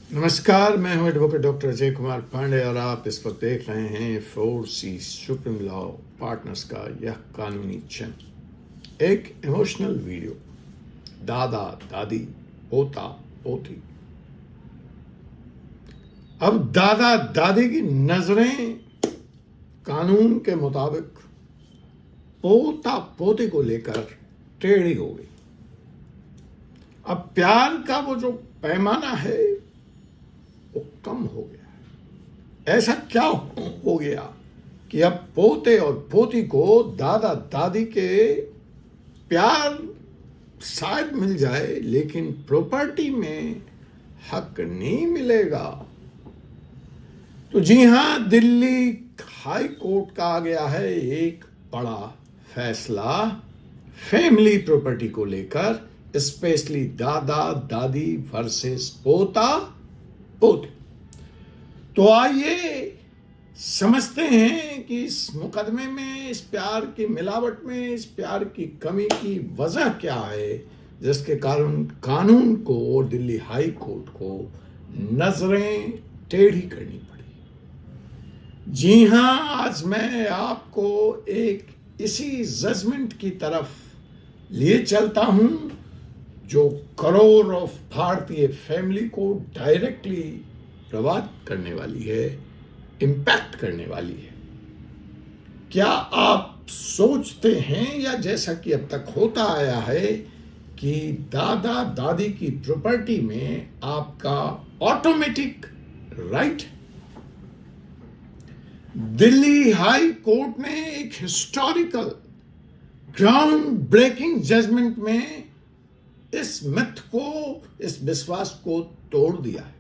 नमस्कार, मैं हूं एडवोकेट डॉक्टर अजय कुमार पांडे और आप इस वक्त देख रहे हैं 4C सुप्रीम लॉ पार्टनर्स का यह कानूनी चैनल। एक इमोशनल वीडियो, दादा दादी पोता पोती। अब दादा दादी की नजरें कानून के मुताबिक पोता पोती को लेकर टेढ़ी हो गई। अब प्यार का वो जो पैमाना है वो कम हो गया। ऐसा क्या हो गया कि अब पोते और पोती को दादा दादी के प्यार शायद मिल जाए, लेकिन प्रॉपर्टी में हक नहीं मिलेगा। तो जी हां, दिल्ली हाई कोर्ट का आ गया है एक बड़ा फैसला फैमिली प्रॉपर्टी को लेकर, स्पेशली दादा दादी वर्सेस पोता पोती। तो आइए समझते हैं कि इस मुकदमे में, इस प्यार की मिलावट में, इस प्यार की कमी की वजह क्या है, जिसके कारण कानून को और दिल्ली हाई कोर्ट को नजरें टेढ़ी करनी पड़ी। जी हां, आज मैं आपको एक इसी जजमेंट की तरफ लिए चलता हूं जो करोड़ ऑफ भारतीय फैमिली को डायरेक्टली प्रभावित करने वाली है, इंपैक्ट करने वाली है। क्या आप सोचते हैं, या जैसा कि अब तक होता आया है, कि दादा दादी की प्रॉपर्टी में आपका automatic right? Delhi high court ने एक हिस्टोरिकल ग्राउंड ब्रेकिंग जजमेंट में इस मिथ को, इस विश्वास को तोड़ दिया है।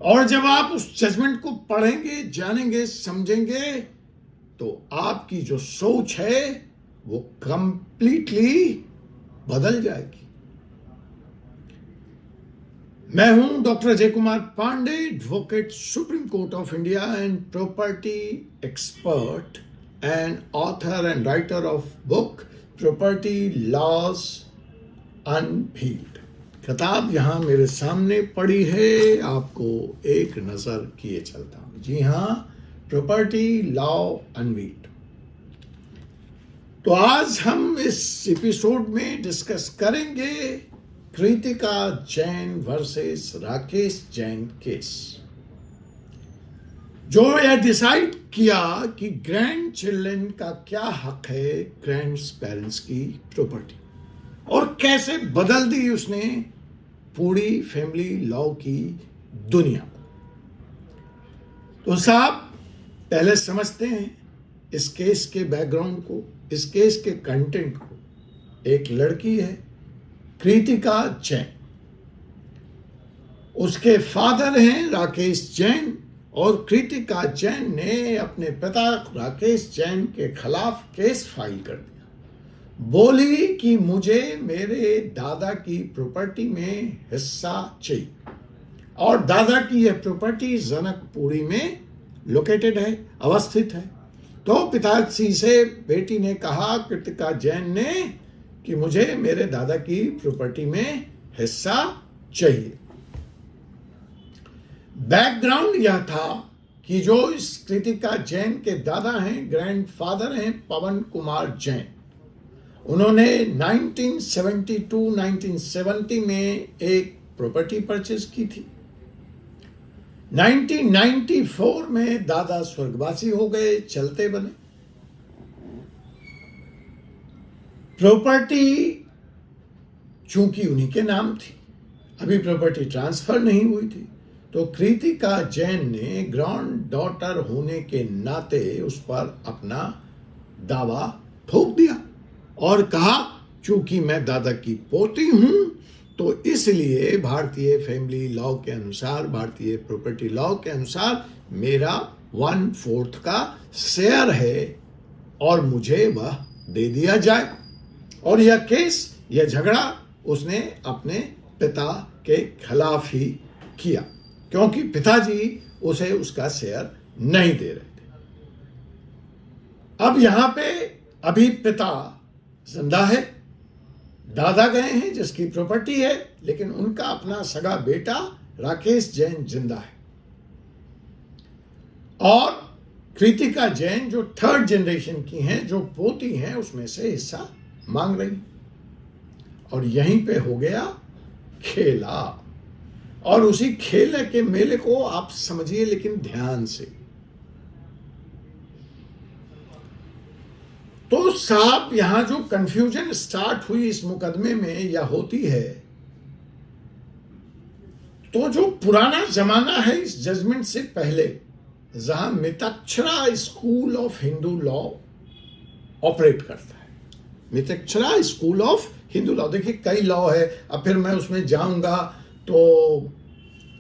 और जब आप उस जजमेंट को पढ़ेंगे, जानेंगे, समझेंगे, तो आपकी जो सोच है वो कंप्लीटली बदल जाएगी। मैं हूं doctor Ajay Kumar Pandey, advocate supreme court of India and property expert and author and writer of book property laws unveiled. किताब यहां मेरे सामने पड़ी है, आपको एक नजर किए चलता हूं। जी हां, प्रॉपर्टी लॉ अनवील्ड। तो आज हम इस एपिसोड में डिस्कस करेंगे कृतिका जैन वर्सेस राकेश जैन केस, जो यह डिसाइड किया कि ग्रैंड चिल्ड्रन का क्या हक है ग्रैंड पेरेंट्स की प्रॉपर्टी, और कैसे बदल दी उसने पूरी फैमिली लॉ की दुनिया को। तो साहब, पहले समझते हैं इस केस के बैकग्राउंड को, इस केस के कंटेंट को। एक लड़की है कृतिका जैन, उसके फादर हैं राकेश जैन, और कृतिका जैन ने अपने पिता राकेश जैन के खिलाफ केस फाइल कर दिया। बोली कि मुझे मेरे दादा की प्रॉपर्टी में हिस्सा चाहिए, और दादा की यह प्रॉपर्टी जनकपुरी में लोकेटेड है, अवस्थित है। तो पिताजी से बेटी ने कहा, कृतिका जैन ने, कि मुझे मेरे दादा की प्रॉपर्टी में हिस्सा चाहिए। बैकग्राउंड यह था कि जो इस कृतिका जैन के दादा हैं, ग्रैंडफादर हैं पवन कुमार जैन, उन्होंने 1970 में एक प्रॉपर्टी परचेज की थी। 1994 में दादा स्वर्गवासी हो गए, चलते बने। प्रॉपर्टी चूंकि उन्हीं के नाम थी, अभी प्रॉपर्टी ट्रांसफर नहीं हुई थी, तो कृतिका जैन ने ग्रैंड डॉटर होने के नाते उस पर अपना दावा ठोक दिया और कहा, चूंकि मैं दादा की पोती हूं, तो इसलिए भारतीय फैमिली लॉ के अनुसार, भारतीय प्रॉपर्टी लॉ के अनुसार मेरा 1/4 का शेयर है और मुझे वह दे दिया जाए। और यह केस, यह झगड़ा उसने अपने पिता के खिलाफ ही किया, क्योंकि पिताजी उसे उसका शेयर नहीं दे रहे थे। अब यहां पे अभी पिता जिंदा है, दादा गए हैं जिसकी प्रॉपर्टी है, लेकिन उनका अपना सगा बेटा राकेश जैन जिंदा है, और कृतिका जैन जो 3rd जनरेशन की हैं, जो पोती हैं, उसमें से हिस्सा मांग रही। और यहीं पे हो गया खेला। और उसी खेल के मेले को आप समझिए, लेकिन ध्यान से। तो साहब यहां जो कंफ्यूजन स्टार्ट हुई इस मुकदमे में या होती है, तो जो पुराना जमाना है इस जजमेंट से पहले, जहां Mitakshara school of Hindu law operate करता है। Mitakshara school of Hindu law, देखिए कई लॉ है, अब फिर मैं उसमें जाऊंगा तो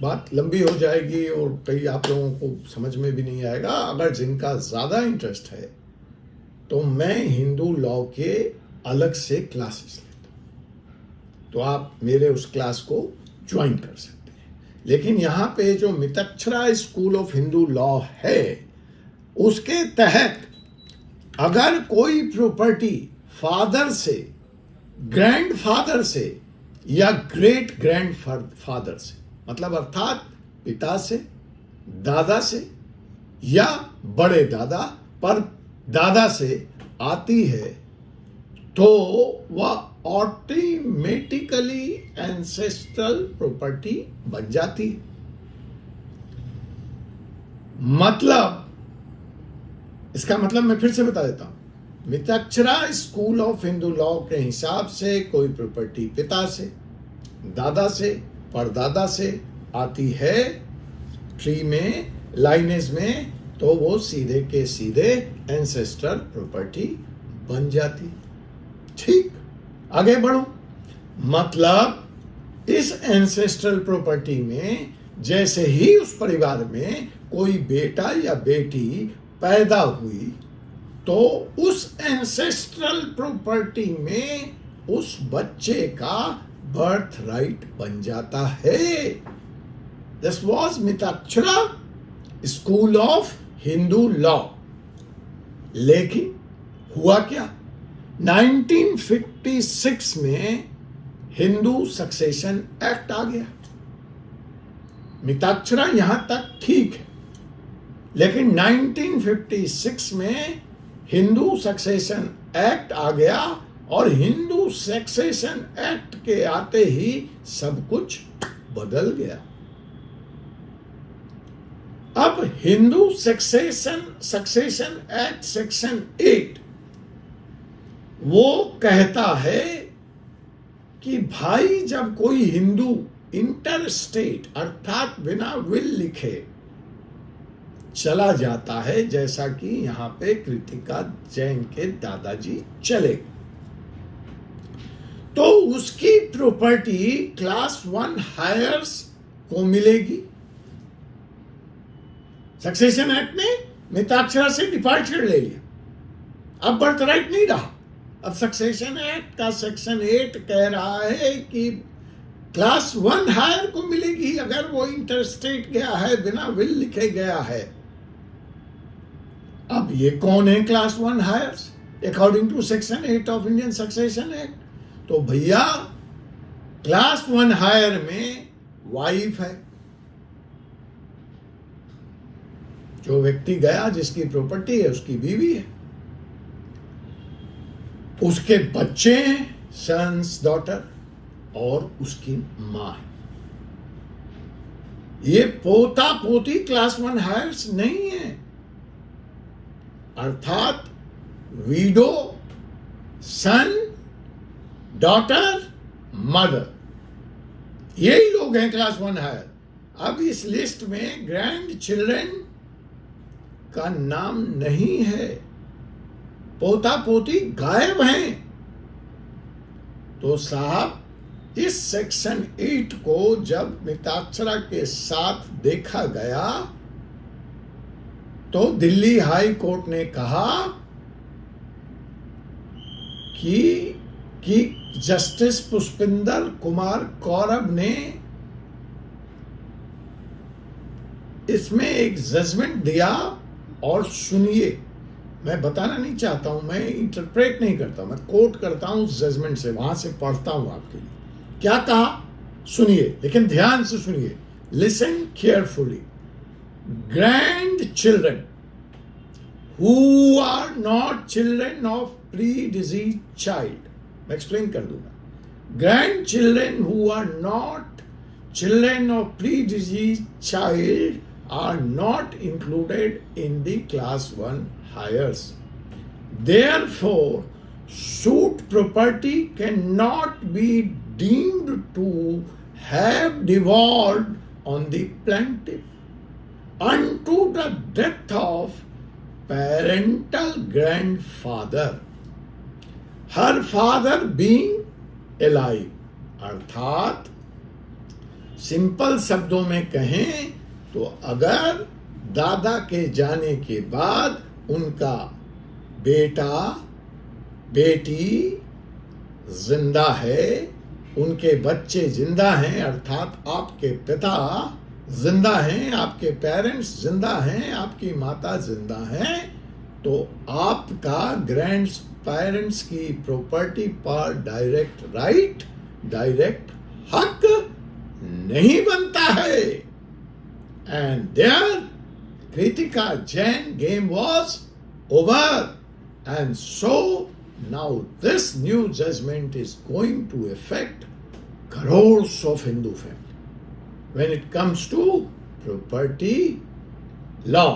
बात लंबी हो जाएगी और कई आप लोगों को समझ में भी नहीं आएगा। अगर जिनका ज्यादा इंटरेस्ट है तो मैं हिंदू लॉ के अलग से क्लासेस लेता हूं, तो आप मेरे उस क्लास को ज्वाइन कर सकते हैं। लेकिन यहां पे जो मितक्षरा स्कूल ऑफ हिंदू लॉ है, उसके तहत अगर कोई प्रॉपर्टी फादर से, ग्रैंडफादर से या ग्रेट ग्रैंडफादर से, मतलब अर्थात पिता से, दादा से या बड़े दादा पर दादा से आती है, तो वह ऑटोमेटिकली एंसेस्ट्रल प्रॉपर्टी बन जाती है। मतलब, इसका मतलब मैं फिर से बता देता हूं। मितक्षरा स्कूल ऑफ हिंदू लॉ के हिसाब से कोई प्रॉपर्टी पिता से, दादा से, परदादा से आती है ट्री में, लाइनेज में, तो वो सीधे के सीधे एंसेस्ट्रल प्रॉपर्टी बन जाती। ठीक, आगे बढ़ो। मतलब इस एंसेस्ट्रल प्रॉपर्टी में जैसे ही उस परिवार में कोई बेटा या बेटी पैदा हुई, तो उस एंसेस्ट्रल प्रॉपर्टी में उस बच्चे का बर्थ राइट बन जाता है। This was Mitakshara school of Hindu law. लेकिन हुआ क्या, 1956 में हिंदू सक्सेशन एक्ट आ गया। मितक्षरा यहां तक ठीक है, लेकिन 1956 में हिंदू सक्सेशन एक्ट आ गया, और हिंदू सक्सेशन एक्ट के आते ही सब कुछ बदल गया। अब हिंदू सक्सेशन एक्ट सेक्शन 8 वो कहता है कि भाई जब कोई हिंदू इंटर स्टेट अर्थात बिना विल लिखे चला जाता है, जैसा कि यहां पे कृतिका जैन के दादाजी चले, तो उसकी प्रॉपर्टी क्लास 1 हायर्स को मिलेगी। सक्सेशन एक्ट ने मितक्षरा से डिपार्चर ले लिया, अब बर्थ राइट नहीं रहा। अब सक्सेशन एक्ट का सेक्शन 8 कह रहा है कि क्लास 1 हायर को मिलेगी अगर वो इंटरस्टेट गया है, बिना विल लिखे गया है। अब ये कौन है class 1 heirs according to section 8 of Indian succession act? तो भैया क्लास 1 हायर में वाइफ है, जो व्यक्ति गया जिसकी प्रॉपर्टी है उसकी बीवी है, उसके बच्चे हैं, सन्स, डॉटर, और उसकी मां है। ये पोता पोती क्लास 1 हायर्स नहीं है, अर्थात वीडो, सन, डॉटर, मदर, यही लोग हैं क्लास 1 हायर। अब इस लिस्ट में ग्रैंड चिल्ड्रन का नाम नहीं है, पोता पोती गायब हैं। तो साहब इस सेक्शन 8 को जब मितक्षरा के साथ देखा गया, तो दिल्ली हाई कोर्ट ने कहा कि जस्टिस पुष्पिंदर कुमार कौरव ने इसमें एक जजमेंट दिया, और सुनिए, मैं बताना नहीं चाहता हूं, मैं इंटरप्रेट नहीं करता, मैं कोट करता हूं जजमेंट से, वहां से पढ़ता हूं आपके लिए। क्या कहा सुनिए, लेकिन ध्यान से सुनिए, listen carefully. Grandchildren who are not children of predeceased child, मैं एक्सप्लेन कर दूंगा। Grandchildren who are not children of predeceased child are not included in the class 1 hires. Therefore, suit property cannot be deemed to have devolved on the plaintiff unto the death of parental grandfather, her father being alive. अर्थात simple शब्दों में कहें तो अगर दादा के जाने के बाद उनका बेटा बेटी जिंदा है, उनके बच्चे जिंदा हैं, अर्थात आपके पिता जिंदा हैं, आपके पेरेंट्स जिंदा हैं, आपकी माता जिंदा हैं, तो आपका ग्रैंड पेरेंट्स की प्रॉपर्टी पर डायरेक्ट राइट, डायरेक्ट हक नहीं बनता है। And there, Kritika Jain game was over. And so, now this new judgment is going to affect crores of Hindu families when it comes to property law.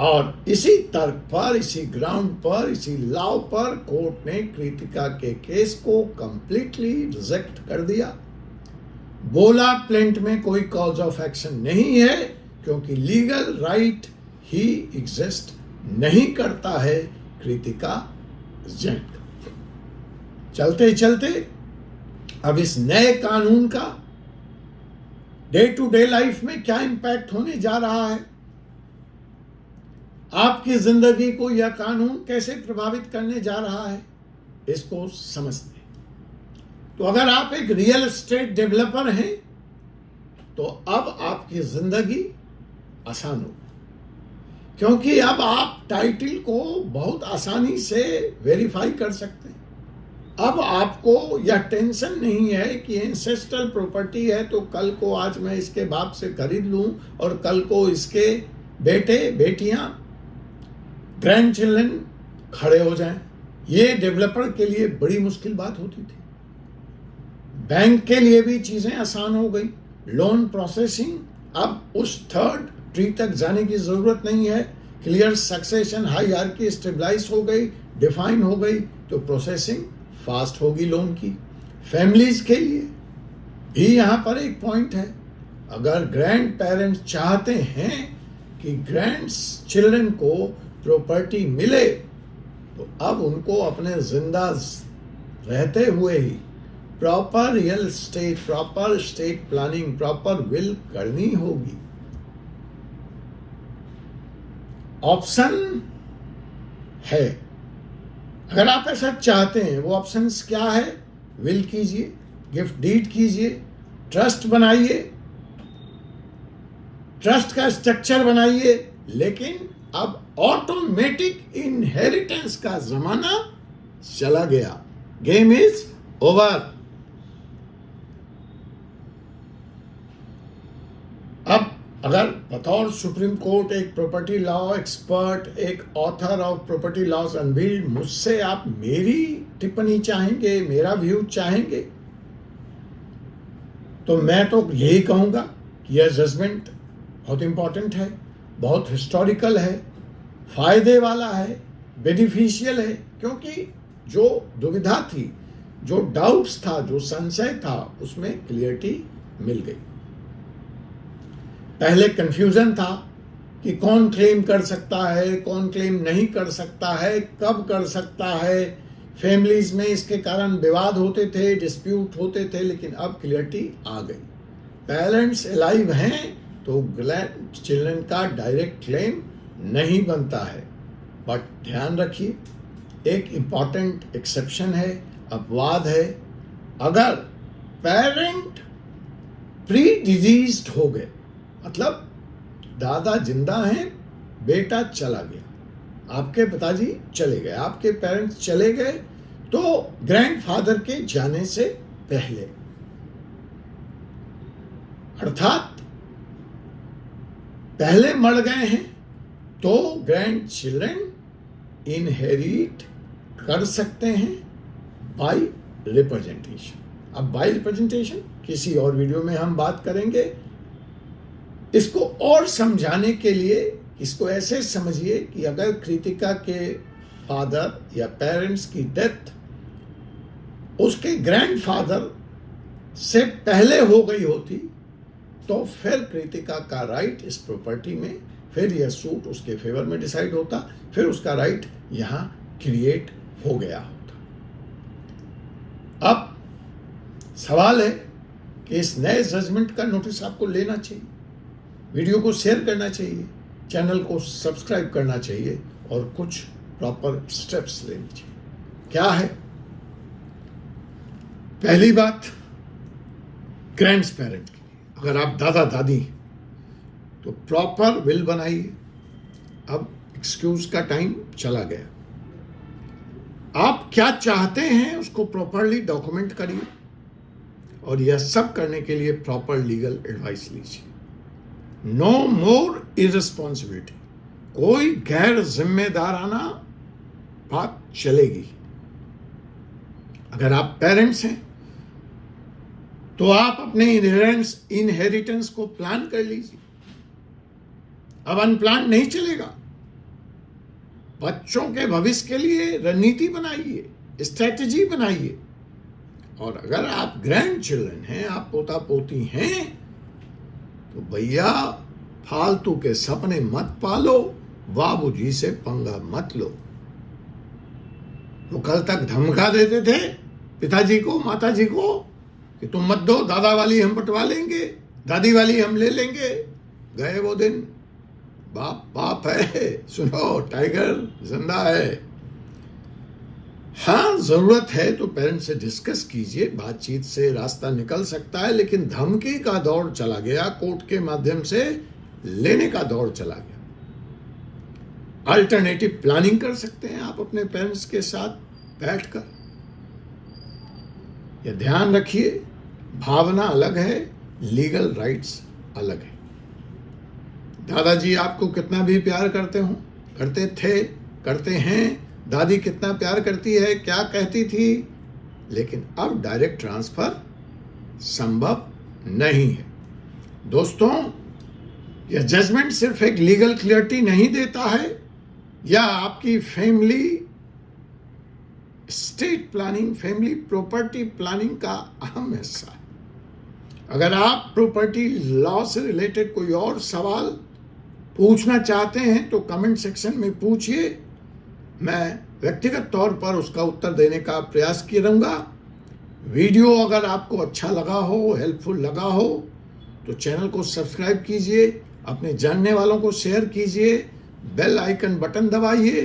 और इसी तर्क पर, इसी ग्राउंड पर, इसी लॉ पर कोर्ट ने कृतिका के केस को कंप्लीटली रिजेक्ट कर दिया। बोला प्लेंट में कोई कॉज ऑफ एक्शन नहीं है क्योंकि लीगल राइट ही एग्जिस्ट नहीं करता है कृतिका जैन का। चलते चलते अब इस नए कानून का डे टू डे लाइफ में क्या इंपैक्ट होने जा रहा है, आपकी जिंदगी को यह कानून कैसे प्रभावित करने जा रहा है, इसको समझते हैं। तो अगर आप एक रियल एस्टेट डेवलपर हैं तो अब आपकी जिंदगी आसान होगी क्योंकि अब आप टाइटल को बहुत आसानी से वेरीफाई कर सकते हैं। अब आपको यह टेंशन नहीं है कि एंसेस्ट्रल प्रॉपर्टी है तो कल को आज मैं इसके बाप से खरीद लूं और कल को इसके बेटे बेटियां ग्रैंड चिल्ड्रन खड़े हो जाएं। ये डेवलपर के लिए बड़ी मुश्किल बात होती थी। बैंक के लिए भी चीजें आसान हो गई, लोन प्रोसेसिंग, अब उस थर्ड ट्री तक जाने की जरूरत नहीं है। क्लियर सक्सेशन हायरार्की स्टेबलाइज हो गई, डिफाइन हो गई, तो प्रोसेसिंग फास्ट होगी लोन की। फैमिलीज के लिए भी यहां पर एक पॉइंट है, अगर ग्रैंड पेरेंट्स चाहते हैं कि ग्रैंड चिल्ड्रन को प्रॉपर्टी मिले तो अब उनको अपने जिंदा रहते हुए ही proper real estate, proper estate planning, proper will करनी होगी। ऑप्शन है, अगर आप ऐसा चाहते हैं। वो ऑप्शंस क्या है? विल कीजिए, गिफ्ट डीड कीजिए, ट्रस्ट बनाइए, ट्रस्ट का स्ट्रक्चर बनाइए, लेकिन अब ऑटोमेटिक इनहेरिटेंस का जमाना चला गया। Game is over. अब अगर बतौर सुप्रीम कोर्ट एक प्रॉपर्टी लॉ एक्सपर्ट, एक author of property laws unveiled, मुझसे आप मेरी टिप्पणी चाहेंगे, मेरा व्यू चाहेंगे, तो मैं तो यही कहूंगा कि यह जजमेंट बहुत इंपॉर्टेंट है, बहुत हिस्टोरिकल है, फायदे वाला है, बेनिफिशियल है, क्योंकि जो दुविधा थी, जो डाउट्स था, जो संशय था, उसमें क्लियरिटी मिल गई। पहले कंफ्यूजन था कि कौन क्लेम कर सकता है, कौन क्लेम नहीं कर सकता है, कब कर सकता है। फैमिलीज में इसके कारण विवाद होते थे, डिस्प्यूट होते थे, लेकिन अब क्लियरिटी आ गई। पेरेंट्स अलाइव हैं तो ग्रैंड चिल्ड्रन का डायरेक्ट क्लेम नहीं बनता है। बट ध्यान रखिए, एक इंपॉर्टेंट एक्सेप्शन है, अपवाद है। अगर पेरेंट प्री डिजीज्ड हो गए, मतलब दादा जिंदा हैं, बेटा चला गया, आपके पिताजी चले गए, आपके पेरेंट्स चले गए, तो ग्रैंडफादर के जाने से पहले, अर्थात पहले मर गए हैं, तो ग्रैंड चिल्ड्रन इनहेरिट कर सकते हैं बाय रिप्रेजेंटेशन। अब बाय रिप्रेजेंटेशन किसी और वीडियो में हम बात करेंगे। इसको और समझाने के लिए इसको ऐसे समझिए कि अगर कृतिका के फादर या पेरेंट्स की डेथ उसके ग्रैंडफादर से पहले हो गई होती, तो फिर कृतिका का राइट इस प्रॉपर्टी में, फिर यह सूट उसके फेवर में डिसाइड होता, फिर उसका राइट यहां क्रिएट हो गया होता। अब सवाल है कि इस नए जजमेंट का नोटिस आपको लेना चाहिए, वीडियो को शेयर करना चाहिए, चैनल को सब्सक्राइब करना चाहिए और कुछ प्रॉपर स्टेप्स लेने चाहिए। क्या है? पहली बात, ग्रैंड पेरेंट की, अगर आप दादा दादी तो प्रॉपर विल बनाइए। अब एक्सक्यूज का टाइम चला गया, आप क्या चाहते हैं उसको प्रॉपरली डॉक्यूमेंट करिए, और यह सब करने के लिए प्रॉपर लीगल एडवाइस लीजिए। नो मोर इररिस्पॉन्सिबिलिटी, कोई गैर जिम्मेदाराना बात चलेगी। अगर आप पेरेंट्स हैं तो आप अपने इनहेरिटेंस को प्लान कर लीजिए। अब अनप्लान नहीं चलेगा। बच्चों के भविष्य के लिए रणनीति बनाइए, स्ट्रेटेजी बनाइए। और अगर आप ग्रैंड चिल्ड्रन हैं, आप पोता पोती हैं, तो भैया फालतू के सपने मत पालो, बाबूजी से पंगा मत लो। तो कल तक धमका देते थे पिताजी को, माताजी को कि तुम मत दो, दादा वाली हम पटवा लेंगे, दादी वाली हम ले लेंगे। गए वो दिन। बाप बाप है, सुनो, टाइगर जिंदा है। हाँ, जरूरत है तो पेरेंट्स से डिस्कस कीजिए, बातचीत से रास्ता निकल सकता है, लेकिन धमकी का दौर चला गया, कोर्ट के माध्यम से लेने का दौर चला गया। अल्टरनेटिव प्लानिंग कर सकते हैं आप अपने पेरेंट्स के साथ बैठकर। यह ध्यान रखिए, भावना अलग है, लीगल राइट्स अलग है। दादाजी आपको कितना भी प्यार करते हो, करते थे, करते हैं, दादी कितना प्यार करती है, क्या कहती थी, लेकिन अब डायरेक्ट ट्रांसफर संभव नहीं है। दोस्तों, यह जजमेंट सिर्फ एक लीगल क्लियरिटी नहीं देता है, या आपकी family state planning, family property planning का अहम हिस्सा है। अगर आप प्रॉपर्टी लॉ से रिलेटेड कोई और सवाल पूछना चाहते हैं तो कमेंट सेक्शन में पूछिए, मैं व्यक्तिगत तौर पर उसका उत्तर देने का प्रयास किया रहूंगा। वीडियो अगर आपको अच्छा लगा हो, हेल्पफुल लगा हो, तो चैनल को सब्सक्राइब कीजिए, अपने जानने वालों को शेयर कीजिए, बेल आइकन बटन दबाइए,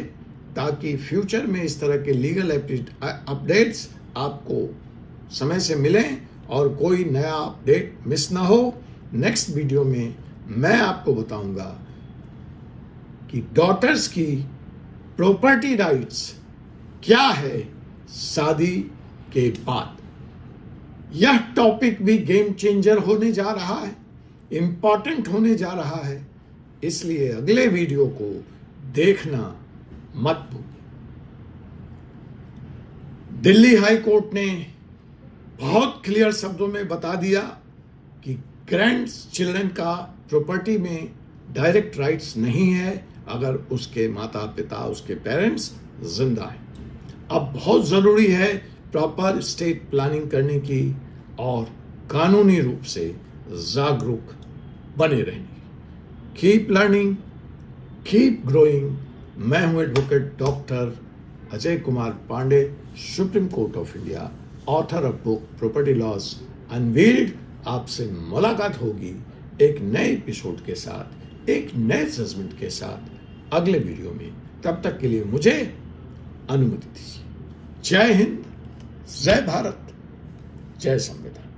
ताकि फ्यूचर में इस तरह के लीगल अपडेट्स आपको समय से मिलें और कोई नया अपडेट मिस ना हो। नेक्स्ट वीडियो में मैं आपको बताऊंगा कि डॉटर्स की प्रॉपर्टी राइट्स क्या है शादी के बाद। यह टॉपिक भी गेम चेंजर होने जा रहा है, इंपॉर्टेंट होने जा रहा है, इसलिए अगले वीडियो को देखना मत भूलिए। दिल्ली हाई कोर्ट ने बहुत क्लियर शब्दों में बता दिया कि ग्रैंड चिल्ड्रन का प्रॉपर्टी में डायरेक्ट राइट्स नहीं है अगर उसके माता पिता, उसके पेरेंट्स जिंदा हैं। अब बहुत जरूरी है प्रॉपर स्टेट प्लानिंग करने की और कानूनी रूप से जागरूक बने रहने की। Keep learning, keep growing. मैं हूं advocate doctor Ajay Kumar Pandey, supreme court of India, author of book property laws unveiled. आपसे मुलाकात होगी एक नए एपिसोड के साथ, एक नए जजमेंट के साथ अगले वीडियो में। तब तक के लिए मुझे अनुमति दीजिए। जय हिंद, जय भारत, जय संविधान।